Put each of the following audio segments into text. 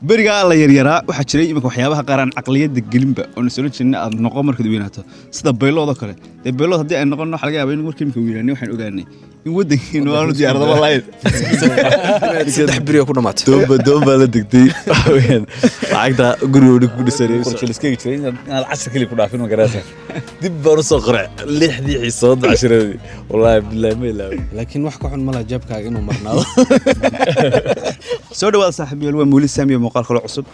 beriga la yaryaraa waxa jiray imika waxyaabaha qaran aqliyada gelinba oo nasoo jeedna aad noqon markad weynaato sida beelooda kale beelood hadii ay noqon waxa laga yaabaa in markii imika weynaanay waxaan ogaanay in wadankeenu aanu diyaarado wallahi saddex beri ku dhamaatay doomba la digtay lacagta guriga ku dhisanay qorshaliskayga jiray inaad casar kali ku dhaafin ma garaasa dib baan soo qoray lixdii xiisood casharadii wallahi billahi ma ilaaw laakiin wax ka xun ma la jabkaaga inuu marnaado soo dhawaad saaxiibayaal waa Mawlid Saamiyo muuqaal kale cusub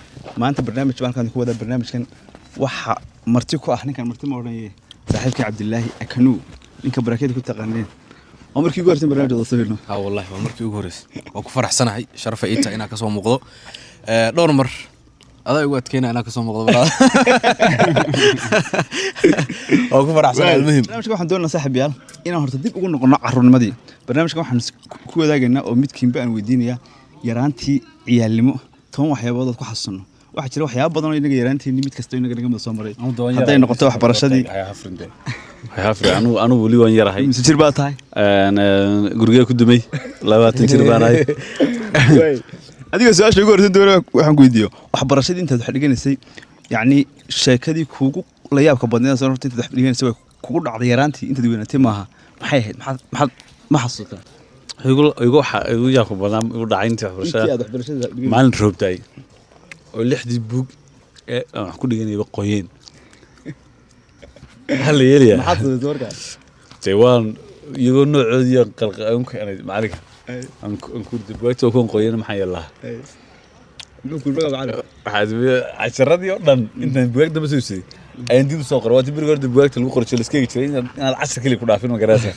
maanta barnaamij baan ku wada barnaamijkan waxa marti ku ah ninkan marti ma oranayay saaxiibkii Cabdullaahi Akanu ninka barakeed ku taqaaneen markii ugu horreysay barnaamijda sawirno wallahi waa markii ugu horreysay waan ku faraxsanahay sharaf ay tahay inaan ka soo muuqdo dhowr mar adaa ugu adkeena inaan ka soo muuqdo oo ku faraxsanahay muhiim barnaamijka waxaan doonayaa saaxiibayaal inaan horta dib ugu noqono carruurnimadii barnaamijkan waxaan ku wadaagaynaa oo midkiinba aan weydiinayaa yaraantii ciyaalnimo toban waxyaabood ku xasuuno waxa jira waxyaabo badan oo inaga yaraantii mid kasta inaga naga soo maray haday noqoto waxbarashadii anu wali waan yarahay mise jir baa tahay guriga ku dumay 20 jir baan ahay adiga su'aasha ugu horreysay doona waxaan ku weydiiyo waxbarashadii intaad wax dhiganaysay yaani sheekadii kuugu la yaabka badneed soo horta intaad wax dhiganaysay way kugu dhacday yaraantii intaad weynaatay maaha maxay ahayd maxad ma xasuusta igu yaabka badan igu dhacay intii waxbarashada maalin roobtay oo lixdii buug ee wax ku dhiganay qoyeen hal yeelaya maxaad doorkaa taywan iyago noocoodii qalqaan ka anay maaliga aan ku dibwaato ku qoyeen maxay yalla ku baga macna waxaad casharadii oo dhan intaan buugta ma soo siiyay ayaan dib soo qoray waati biriga buugta lagu qoray iskayga jiray inaad casar kali ku dhaafin ma garaasa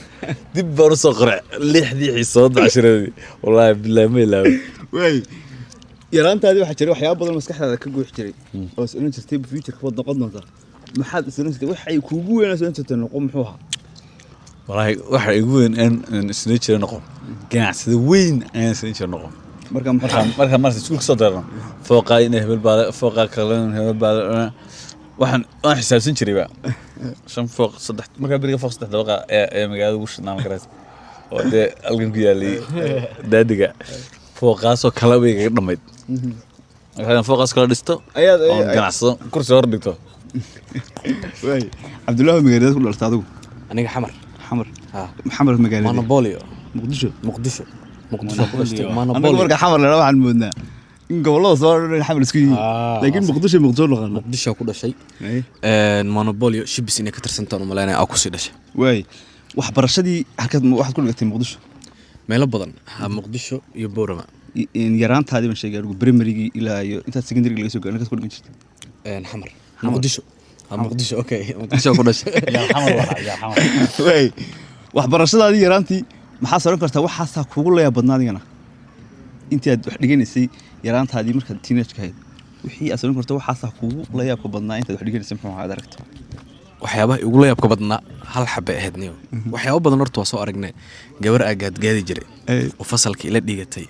dib baan soo qoray lixdii xiisood casharadii wallahi billahi ma ilaaw way yaraantaadii waxa jiray waxyaabo badan maskaxdaada ka guux jiray oo isla jirtay future ka noqon doonta maxaad isla jirtay wax ay kuugu weynaaso inta noqon muxuu ahaa wallahi waxa igu weyn in isla jiray noqon ganacsada weyn ayaan isla jiray noqon marka iskuul soo darno fooqa in hebel baad fooqa kale hebel baad waxaan xisaabsan jiray ba shan fooq saddex marka bariga fooq saddex dabaqa ee magaalada ugu shinaan karaas oo de algan ku yaalay daadiga fooqaasoo kala way kaga dhamayd waxaan fooqaas kala dhisto ayaad ganacsado kursi hor dhigto way Cabdullaahi magaalada ku dhaltay adigu aniga xamar magaalada Monopolio muqdisho ku dhashay Monopolio marka xamar la waxaan moodnaa in gobolada soo dhan xamar isku yihiin laakiin muqdisho noqon ku dhashay Monopolio shibis inay ka tirsantaan u maleynaa ku sii dhashay way waxbarashadii halkaad waxaad ku dhigatay muqdisho meelo badan muqdisho iyo boorama in yaraantaadii ma sheegay adigu primarygii ilaa iyo inta secondary laga soo gaaray halkaad ku dhigan jirtay xamar muqdisho okay muqdisho ku dhashay xamar way waxbarashadaadii yaraantii maxaa soo kartaa waxaas kuugu la yaab badnaa adigana intii aad wax dhiganaysay yaraantaadii markaad teenage ka ahayd wixii aad soo kartaa waxaas kuugu la yaabka badnaa intaad wax dhiganaysay muxuu ahaa aragtay waxyaabaha ugu la yaabka badnaa hal xabbe ahayd niyo waxyaabo badan horta waa soo aragnay gabar aagaad gaadi jiray oo fasalka ila dhigatay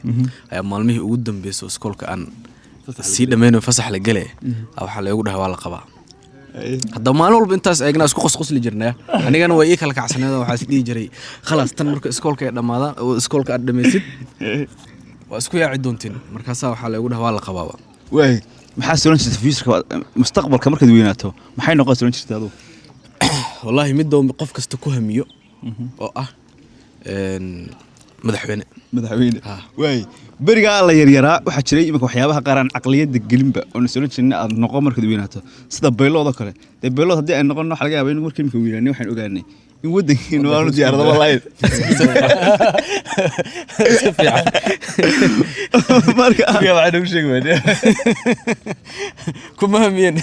ayaa maalmihii ugu dambeysay iskoolka aan si dhameeyay fasax la galay waxa la igu dhahay waa la qabaa hadda maalin walba intaas eegna isku qosqosli jirnaa anigana way ii kala kacsaneedo waxa is dhigi jiray khalaas tan marka iskoolka ay dhamaada oo iskoolka aad dhameysid waa isku yaaci doontiin markaas waxa la igu dhahay waa la qabaa way maxaa soo jirtay future mustaqbalka markaad weynaato maxay noqon soo jirtay adigu wallahi midoo qof kasta ku hamiyo oo ah madaxweyne way beriga la yaryaraa waxa jiray imika waxyaabaha qaran aqliyada gelinba oo nasoo jeedna aad noqon markad weynaato sida beelooda kale beelood hadii ay noqon waxa laga yaabaa in markii imika weynaanay waxaan ogaanay in wadankeenu aanu diyaarado wallahi marka waxaan ugu sheegay kuma hamiyeen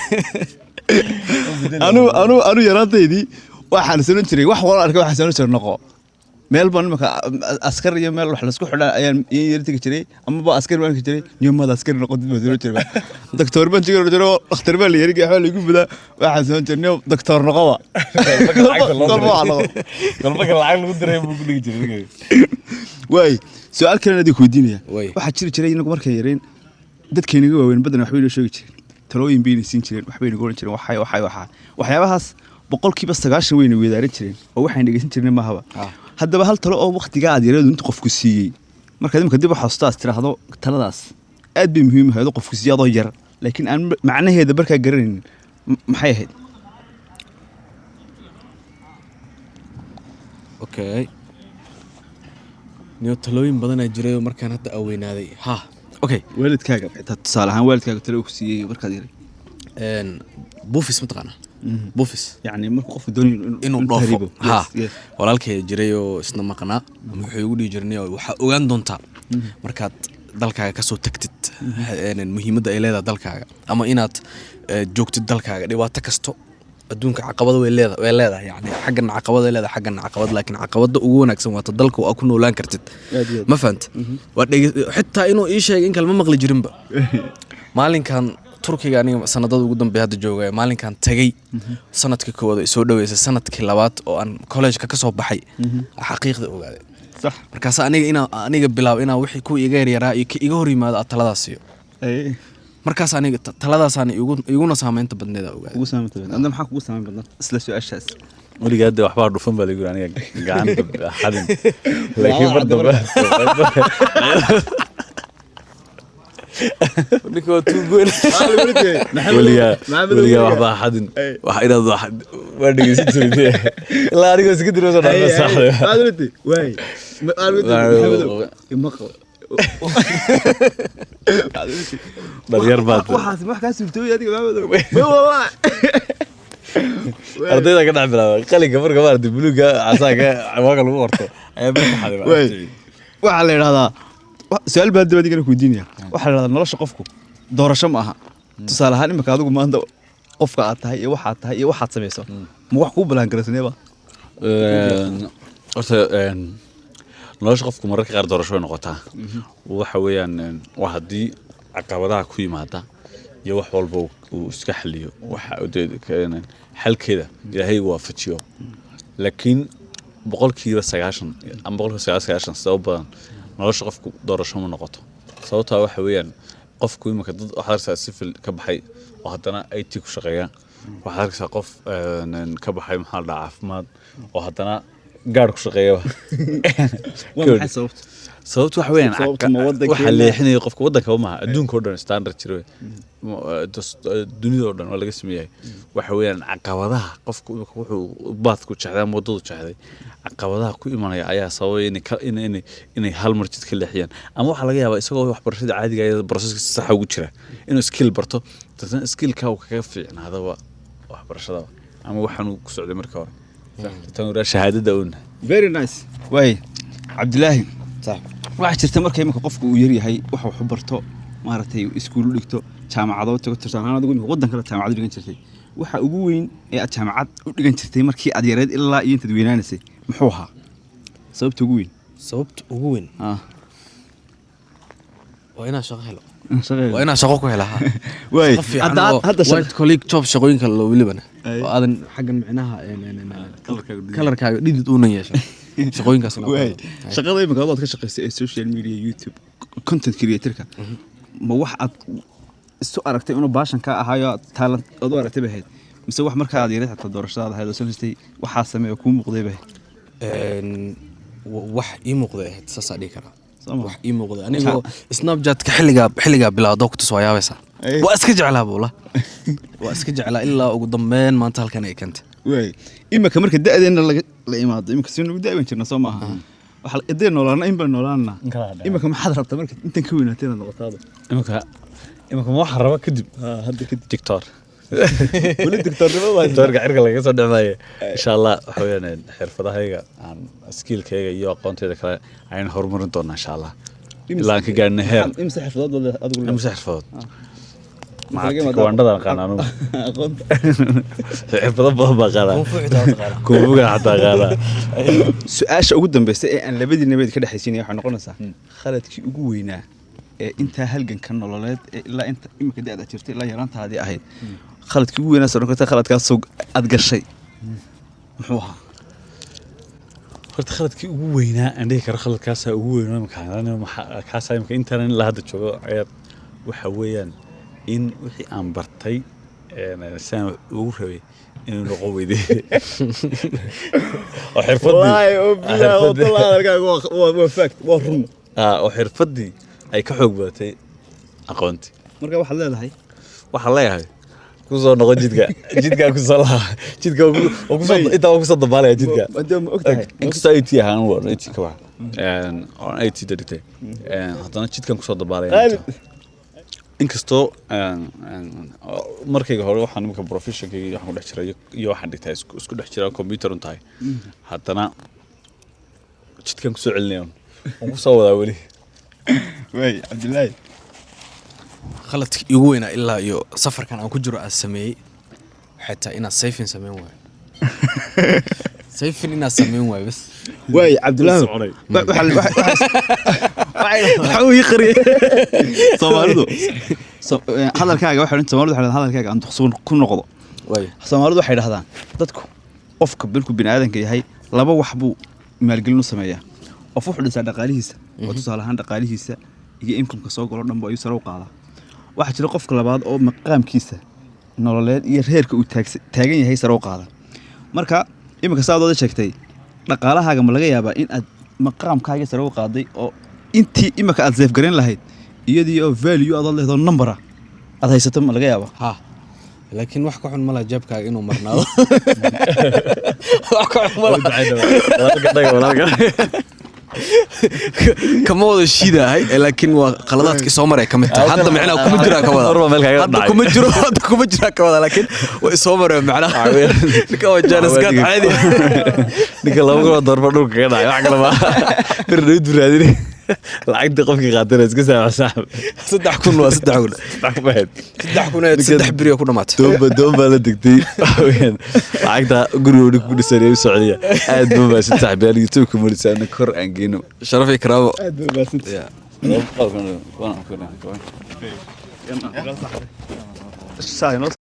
anu yaraantaydii waxaan soo jiray wax wala arkay waxaan soo jiray noqo meel baan marka askar iyo meel wax la isku xidhaa ayaan yeertiga jiray ama ba askar baan ka jiray niyoomada askar noqotid baa soo jiray doctor baan jiray dhakhtar baa la yiri waxa lagu budaa waxaan soo jirnay doctor noqoba galba lacag lagu diray buu ku dhigi jiray way su'aal kale adii ku weydiinaya waxa jiray inagu markay yareen dadkeeniga waaweyn badan wax weyn oo sheegi jiray talooyin bay siin jireen wax bay nagu oran jireen waxyaabahaas boqolkiiba 90 weyn weedaaran jireen oo waxaan dhageysan jirnay ma haba haddaba hal talo oo waqtiga aad yareedo inta qofku siiyay marka imka dib u xasuustaas tiraahdo taladaas aad bay muhiim ahayd qofku siyaado yar laakiin aan macnaheeda barkaa garanaynin maxay ahayd okay niyo talooyin badan ay jiray markaan hadda aweynaaday ha okay waalidkaaga xitaa tusaale ahaan waalidkaaga talo ku siiyay markaad yaray buufis mataqaana buufis yani marka qofku doonayo inuu dhoofo ha walaalkay jiray oo isna maqnaa wuxuu igu dhigi jirnay waxa ogaan doontaa markaad dalkaaga ka soo tagtid muhiimadda ay leedahay dalkaaga ama inaad joogtid dalkaaga dhibaato kasto adduunka caqabado way leedahay yani xaggan caqabado ay leedahay xaggan caqabad laakiin caqabada ugu wanaagsan waa ta dalka oo ku noolaan kartid ma fahant waa xitaa inuu ii sheegay in kalma maqli jirinba maalinkan turkiga aniga sanadada ugu dambeeyay hadda joogay maalinkan tagay sanadkii koowaad ay soo dhaweysay sanadkii labaad oo aan college-ka ka soo baxay xaqiiqda ogaaday صح markaas aniga bilaab inaa wixii ku iga yaraa iga hor yimaado taladaas iyo markaas aniga taladaasaan iguna saameynta badneeda ogaay ugu saameynta badneeda anda maxaa kugu saameyn badnaa isla su'aashaas weligaad waxbaa dhufan baa lagu aniga gacan xadin laakiin badaba ninkoo tuugoon weligaa waxbaa xadin wax inaad waa dhegeysan jirtay ilaa anigoo iska diroosa dhaafay saxday waay dhalinyar baad waxaas wax kaa suurtooy adiga maamadoo wallahi ardayda ka dhex bilaabay qalinka marka maartay buluuga casaaga waaga lagu qorto ayaa mid xaday waxaa la yidhahdaa su-aal baa hadda adigana kuweydiinaya waxaa la yidhahdaa nolosha qofku doorasho ma aha tusaale ahaan imika adigu maanta qofka aad tahay iyo waxaad tahay iyo waxaad samayso ma wax kuu balaan garaysaneeba horta nolosha qofku mararka qaar doorasho way noqotaa waxa weeyaan waa haddii caqabadaha ku yimaada iyo wax walba uu iska xaliyo waxa xalkeeda ilaahay waafajiyo laakiin boqolkiiba 90 ama boqolkiiba 99 sabab badan nolosha qofku doorasho ma noqoto sababtaa waxa weeyaan qofku imika dad waxa arkaa civil ka baxay oo haddana IT ku shaqeeya waxa arkaa qof ka baxay maxaa la caafimaad oo haddana gaar ku shaqeeya sababtu waxa weeyaan waxa leexinaya qofka wadanka ma adduunka oo dhan standard jiro dunida oo dhan waa laga sameeyay waxa weeyaan caqabadaha qofku wuxuu baad ku jecdaa wadadu jecday caqabadaha ku imanaya ayaa sababay inay hal mar jid ka leexiyaan ama waxa laga yaabaa isagoo waxbarashada caadiga ah processka sax ugu jira inuu skill barto dadna skillka uu kaga fiicnaado waxbarashada ama waxaan ku socday marka hore tan shahaadada uuna very nice way Cabdilaahi صح waxa jirta markay imika qofku uu yar yahay waxa uu barto maartay iskuul dhigto jaamacado tago tirsan adigu imika wadan kale jaamacad dhigan jirtay waxa ugu weyn ee aad jaamacad u dhigan jirtay markii aad yareed ilaa iyo inta weynaanaysa muxuu ahaa sababta ugu weyn waa inaa shaqo helo waa inaa shaqo ku helaha way hadda white colleague job shaqooyinka loo wilibana oo aadan xaggan macnaha kalarkaaga dhidid uuna yeesho shaqooyinkaas shaqada imika aad ka shaqeysay ee social media YouTube content creator-ka ma wax aad isu aragtay inuu baashan ka ahaayo talent aad u aragtay bahayd mise wax marka aad yareed xataa doorashada ahayd oo soo histay waxa sameeyo ku muuqday bahayd wax ii muuqday ahayd saas dhigi karaa wax ii muuqday aniga Snapchat ka xilliga bilaawdo ku tusoo yaabaysa waa iska jeclaa buula waa iska jeclaa ilaa ugu dambeyn maanta halkan ay kanta way imika marka da'deena la imaado imika si nagu da'ban jirna soo maaha waxa idee noolaana in baan noolaana imika maxaad rabtaa marka intan ka weynaateena noqotaado imika ma wax raba kadib hadda kadib TikTok wali TikTok-nimo waa TikTok cirka laga soo dhacay insha Allah waxa weeyaan xirfadahayga aan skill-kayga iyo aqoontayda kale ayaan horumarin doonaa insha Allah ilaa ka gaarnay heer imsa xirfadood adigu imsa xirfadood كواندة قانون حفظة بابا قالا كوفوغا حتى قالا سؤال ugu dambeysay ee aan labadii nabeed ka dhaxaysiinay waxa noqonaysaa khaladkii ugu weynaa ee inta halgan ka nololeed ilaa inta imika da'da jirtay ilaa yaraantaadii ahayd khaladkii ugu weynaa soo noqotay khaladkaas aad gashay muxuu ahaa horta khaladkii ugu weynaa aan dhihi karo khaladkaas ugu weynaa markaa kaas imika intaan la hadda joogo ayaa waxa weeyaan in wixii aan bartay saan ugu rabay inuu noqon weyday oo xirfadii ay ka xoog badatay aqoonti marka waxaad leedahay waxaan leeyahay kusoo noqo jidka kusoo laha jidka oo kusoo inta oo kusoo dabaalaya jidka maadaama ogtahay inkastoo IT ahaan waa IT ka waa oo IT dadite haddana jidkan kusoo dabaalaya inkastoo markayga hore waxaan imika professionkayga waxaan ku dhex jiray iyo waxaan dhigtay isku dhex jira computer un tahay haddana jidkan kusoo celinaya on kusoo wadaa weli way Cabdullaahi khaladkii igu weynaa ilaa iyo safarkan aan ku jiro aad sameeyey waxay tahay inaad sayfin sameyn waayo sayfin inaad sameyn waayo bas way Cabdullaahi waxa uu yaqriyay Soomaalidu hadalkaaga waxa inta Soomaalidu waxa hadalkaaga aan duqsuun ku noqdo way Soomaalidu waxay dhahdaan dadku qofka bilku bini'aadanka yahay laba wax buu maalgelin u sameeyaa qof wuxuu dhisaa dhaqaalihiisa oo tusaale ahaan dhaqaalihiisa iyo income-ka soo galo dhanba ayuu sare u qaadaa waxa jira qofka labaad oo maqaamkiisa nololeed iyo reerka uu taagan yahay sare u qaada marka imika saad wada sheegtay dhaqaalahaaga ma laga yaabaa in aad maqaamkaaga sare u qaaday oo intii imika aad safe garan lahayd iyadii oo value aad leedahay number aad haysato ma laga yaabaa ha laakiin wax ka xun ma la jabkaaga inuu marnaado wax ka xun ma la kama wada shiidahay laakiin waa qaladaadkii soo maray kamid tahay hadda macnaha kuma jira ka wada hadda kuma jira ka wada laakiin way soo maray macnaha ninka waa jaaniskan caadi ninka laba goor darba dhulka ka dhacay wax kale ma firnid buraadin lacagta qofkii qaatay iska saaxab 3,000 waa 3,000 3,000 biriyo ku dhamaatay doomba la digtay lacagta guriga ku dhisay Soomaaliya aad baa saddex beel YouTube ku mulisan kor aan geeno sharaf iyo karaabo aad baa santii waan ku